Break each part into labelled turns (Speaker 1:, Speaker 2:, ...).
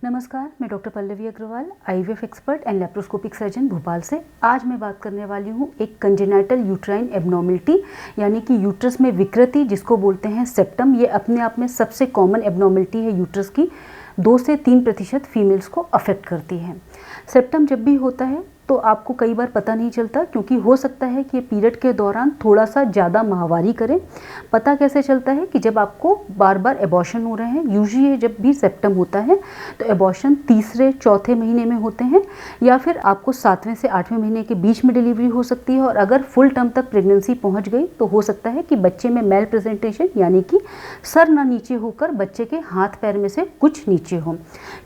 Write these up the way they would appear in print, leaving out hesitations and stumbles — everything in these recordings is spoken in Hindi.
Speaker 1: नमस्कार, मैं doctor Pallavi Agarwal, IVF expert and laparoscopic surgeon Bhopal से। आज मैं बात करने वाली हूँ एक कंजेनाइटल यूट्राइन एब्नॉर्मलिटी यानी कि यूट्रस में विकृति जिसको बोलते हैं सेप्टम। ये अपने आप में सबसे कॉमन एब्नॉर्मलिटी है यूट्रस की। 2 से 3% फीमेल्स को अफेक्ट करती है। सेप्टम जब भी होता है तो आपको कई बार पता नहीं चलता, क्योंकि हो सकता है कि पीरियड के दौरान थोड़ा सा ज़्यादा माहवारी करें। पता कैसे चलता है कि जब आपको बार बार एबॉर्शन हो रहे हैं। यूजुअली जब भी सेप्टम होता है तो एबॉर्शन तीसरे चौथे महीने में होते हैं, या फिर आपको 7वें से 8वें महीने के बीच में डिलीवरी हो सकती है। और अगर फुल टर्म तक प्रेगनेंसी पहुंच गई तो हो सकता है कि बच्चे में मेल प्रेजेंटेशन यानी कि सर ना नीचे होकर बच्चे के हाथ पैर में से कुछ नीचे हो।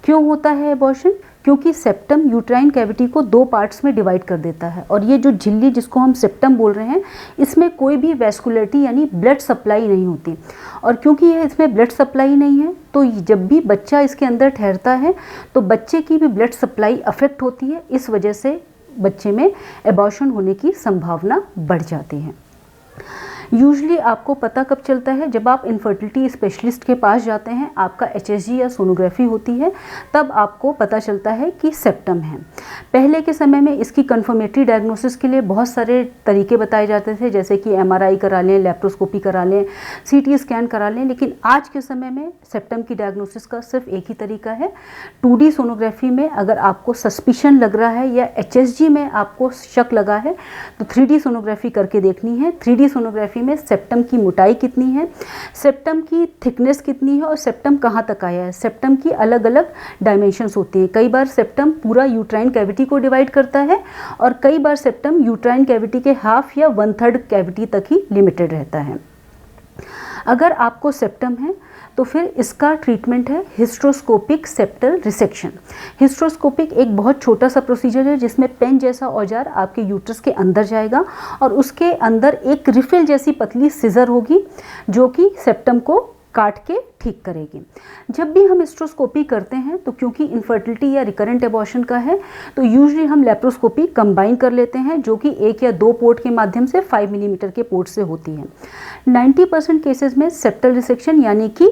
Speaker 1: क्यों होता है एबॉर्शन? क्योंकि सेप्टम यूट्राइन कैविटी को 2 पार्ट्स में डिवाइड कर देता है, और ये जो झिल्ली जिसको हम सेप्टम बोल रहे हैं, इसमें कोई भी वैस्कुलरिटी यानी ब्लड सप्लाई नहीं होती। और क्योंकि ये इसमें ब्लड सप्लाई नहीं है तो जब भी बच्चा इसके अंदर ठहरता है तो बच्चे की भी ब्लड सप्लाई अफेक्ट होती है। इस वजह से बच्चे में एबॉर्शन होने की संभावना बढ़ जाती है। यूजुअली आपको पता कब चलता है? जब आप इनफर्टिलिटी स्पेशलिस्ट के पास जाते हैं, आपका एचएसजी या सोनोग्राफी होती है, तब आपको पता चलता है कि सेप्टम है। पहले के समय में इसकी कन्फर्मेटरी डायग्नोसिस के लिए बहुत सारे तरीके बताए जाते थे, जैसे कि एमआरआई करा लें, लैप्रोस्कोपी करा लें, सीटी स्कैन करा लें। लेकिन आज के समय में सेप्टम की डायग्नोसिस का सिर्फ एक ही तरीका है। 2D सोनोग्राफी में अगर आपको सस्पिशन लग रहा है या एचएसजी में आपको शक लगा है तो 3D सोनोग्राफी करके देखनी है। 3D सोनोग्राफी में सेप्टम की मोटाई कितनी है, सेप्टम की थिकनेस कितनी है और सेप्टम कहाँ तक आया है। सेप्टम की अलग अलग डायमेंशंस होती हैं। कई बार सेप्टम पूरा यूट्राइन कैविटी को डिवाइड करता है और कई बार सेप्टम यूट्राइन कैविटी के हाफ या 1/3 कैविटी तक ही लिमिटेड रहता है। अगर आपको सेप्टम है तो फिर इसका ट्रीटमेंट है हिस्ट्रोस्कोपिक सेप्टल रिसेक्शन। हिस्ट्रोस्कोपिक एक बहुत छोटा सा प्रोसीजर है जिसमें पेन जैसा औजार आपके यूट्रस के अंदर जाएगा और उसके अंदर एक रिफिल जैसी पतली सिजर होगी जो कि सेप्टम को काट के ठीक करेगी। जब भी हम हिस्ट्रोस्कोपी करते हैं तो क्योंकि इनफर्टिलिटी या रिकरेंट एबॉर्शन का है तो यूजुअली हम लैप्रोस्कोपी कंबाइन कर लेते हैं, जो कि 1 या 2 पोर्ट के माध्यम से 5 मिलीमीटर के पोर्ट से होती है। 90% केसेस में सेप्टल रिसेक्शन यानी कि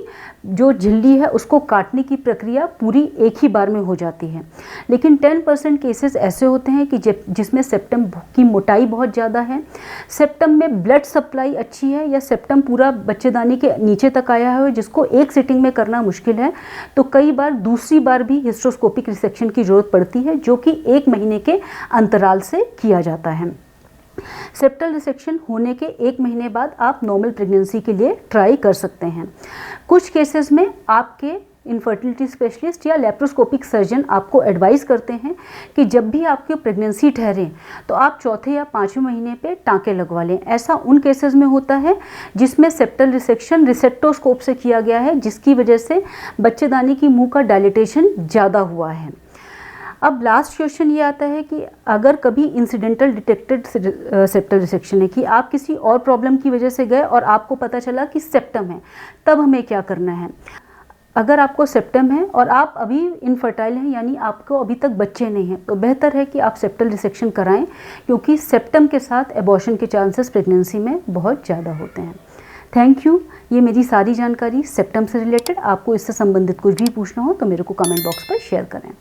Speaker 1: जो झिल्ली है उसको काटने की प्रक्रिया पूरी एक ही बार में हो जाती है। लेकिन 10% केसेस ऐसे होते हैं कि जिसमें सेप्टम की मोटाई बहुत ज़्यादा है, सेप्टम में ब्लड सप्लाई अच्छी है, या सेप्टम पूरा बच्चेदानी के नीचे तक आया है जिसको एक सिटिंग में करना मुश्किल है, तो कई बार दूसरी बार भी हिस्ट्रोस्कोपिक रिसेक्शन की ज़रूरत पड़ती है, जो कि 1 महीने के अंतराल से किया जाता है। सेप्टल रिसेक्शन होने के 1 महीने बाद आप नॉर्मल प्रेगनेंसी के लिए ट्राई कर सकते हैं। कुछ केसेस में आपके इनफर्टिलिटी स्पेशलिस्ट या लैप्रोस्कोपिक सर्जन आपको एडवाइस करते हैं कि जब भी आपकी प्रेगनेंसी ठहरे तो आप चौथे या 5वें महीने पे टाँके लगवा लें। ऐसा उन केसेस में होता है जिसमें सेप्टल रिसेक्शन रिसेक्टोस्कोप से किया गया है, जिसकी वजह से बच्चेदानी की मुंह का डायलिटेशन ज़्यादा हुआ है। अब लास्ट क्वेश्चन ये आता है कि अगर कभी इंसिडेंटल डिटेक्टेड सेप्टल रिसेक्शन है, कि आप किसी और प्रॉब्लम की वजह से गए और आपको पता चला कि सेप्टम है, तब हमें क्या करना है? अगर आपको सेप्टम है और आप अभी इनफर्टाइल हैं यानी आपको अभी तक बच्चे नहीं हैं, तो बेहतर है कि आप सेप्टल रिसेक्शन कराएं, क्योंकि सेप्टम के साथ एबॉर्शन के चांसेस प्रेगनेंसी में बहुत ज़्यादा होते हैं। Thank you. ये मेरी सारी जानकारी सेप्टम से रिलेटेड। आपको इससे संबंधित कुछ भी पूछना हो तो मेरे को कमेंट बॉक्स पर शेयर करें।